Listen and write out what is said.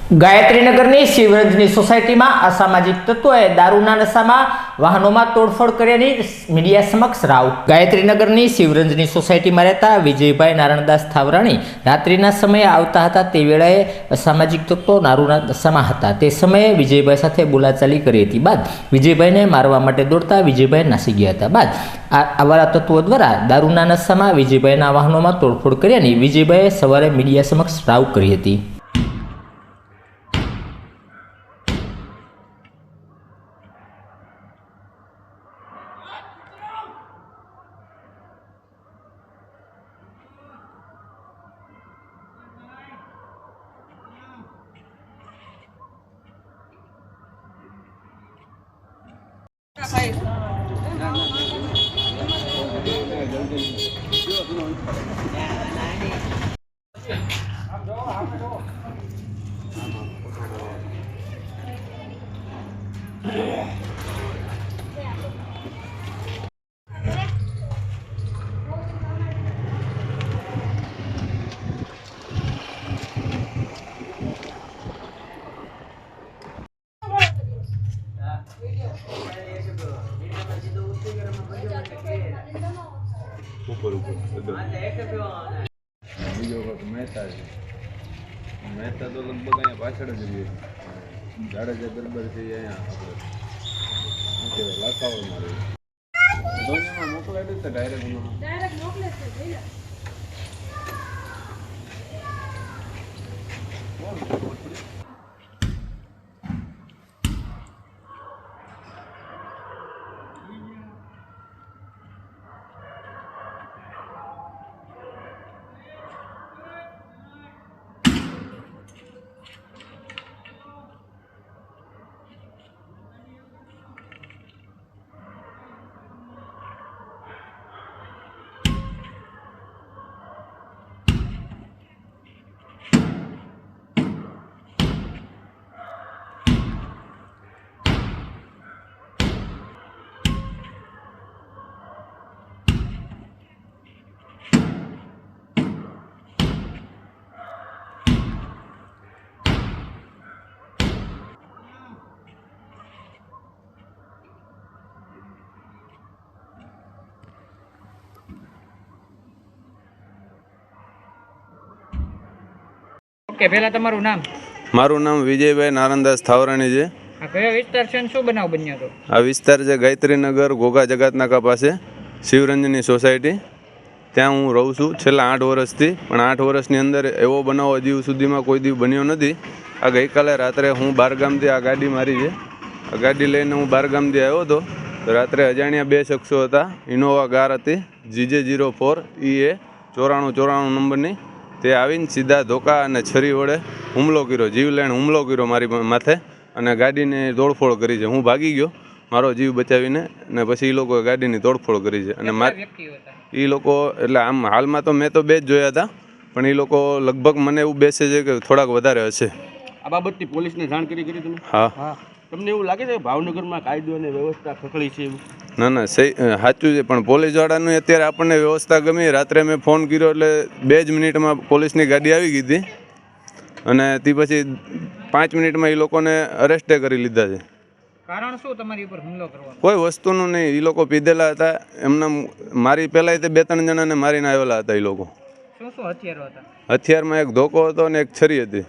ગાયત્રીનગરની શિવરંજની સોસાયટીમાં અસામાજિક તત્વોએ દારૂના નશામાં વાહનોમાં તોડફોડ કર્યાની મીડિયા સમક્ષ રાવ. ગાયત્રીનગરની શિવરંજની સોસાયટીમાં રહેતા વિજયભાઈ નારણદાસ થાવરાણી રાત્રિના સમયે આવતા હતા. તે વેળાએ અસામાજિક તત્વો દારૂના નશામાં હતા. તે સમયે વિજયભાઈ સાથે બોલાચાલી કરી હતી. બાદ વિજયભાઈને મારવા માટે દોડતા વિજયભાઈ નાસી ગયા હતા. બાદ આવારા તત્વો દ્વારા દારૂના નશામાં વિજયભાઈના વાહનોમાં તોડફોડ કર્યાની વિજયભાઈએ સવારે મીડિયા સમક્ષ રાવ કરી હતી. ઉપર બીજો વખત મહેતા છે. મહેતા તો લગભગ અહીંયા પાછળ જ રહીએ. જાડેજા દરબાર છે અહીંયા આપણે લાખાઓમાં રહે. ધોનીમાં મોકલાયેલું છે ડાયરેક્ટ મોકલે છે. કે પહેલા તમારું નામ? મારું નામ વિજયભાઈ નારણદાસ થાવરાણી છે. આ કયો વિસ્તાર છે અને શું બનાવ બન્યો હતો? આ વિસ્તાર છે ગાયત્રીનગર ઘોઘા જગતનાકા પાસે શિવરંજની સોસાયટી. ત્યાં હું રહું છું છેલ્લા 8 વર્ષથી. પણ 8 વર્ષની અંદર એવો બનાવ હજી સુધીમાં કોઈ દી બન્યો નથી. આ ગઈકાલે રાત્રે હું બારગામથી આ ગાડી મારી છે. આ ગાડી લઈને હું બારગામથી આવ્યો હતો. તો રાત્રે અજાણ્યા 2 શખ્સો હતા. ઇનોવા કાર હતી GJ04 EA 9494 નંબરની. તે આવીને સીધા ધોકા અને છરી વડે હુમલો કર્યો, જીવલેણ હુમલો કર્યો મારી માથે અને ગાડીને તોડફોડ કરી છે. હું ભાગી ગયો મારો જીવ બચાવીને અને પછી એ લોકોએ ગાડીની તોડફોડ કરી છે. અને એ લોકો એટલે આમ હાલમાં તો મેં તો 2 જ જોયા હતા, પણ એ લોકો લગભગ મને એવું બેસે છે કે થોડાક વધારે હશે. આ બાબતની પોલીસને જાણ કરી તમે? હા. તમને એવું લાગે છે કે ભાવનગરમાં કાયદો અને વ્યવસ્થા ખખડી છે એવું? ના સાચું છે, પણ પોલીસવાળાનું અત્યારે આપણને વ્યવસ્થા ગમી. રાત્રે મેં ફોન કર્યો એટલે 2 જ મિનિટમાં પોલીસની ગાડી આવી ગઈ હતી અને તે પછી 5 મિનિટમાં એ લોકોને અરેસ્ટે કરી લીધા છે. કારણ શું તમારી ઉપર હુમલો કરવાનો? કોઈ વસ્તુનું નહીં. એ લોકો પીધેલા હતા. એમના મારી પહેલાં 2-3 જણાને મારીને આવેલા હતા એ લોકો. શું હથિયારો હતા? હથિયારમાં એક ધોકો હતો અને એક છરી હતી.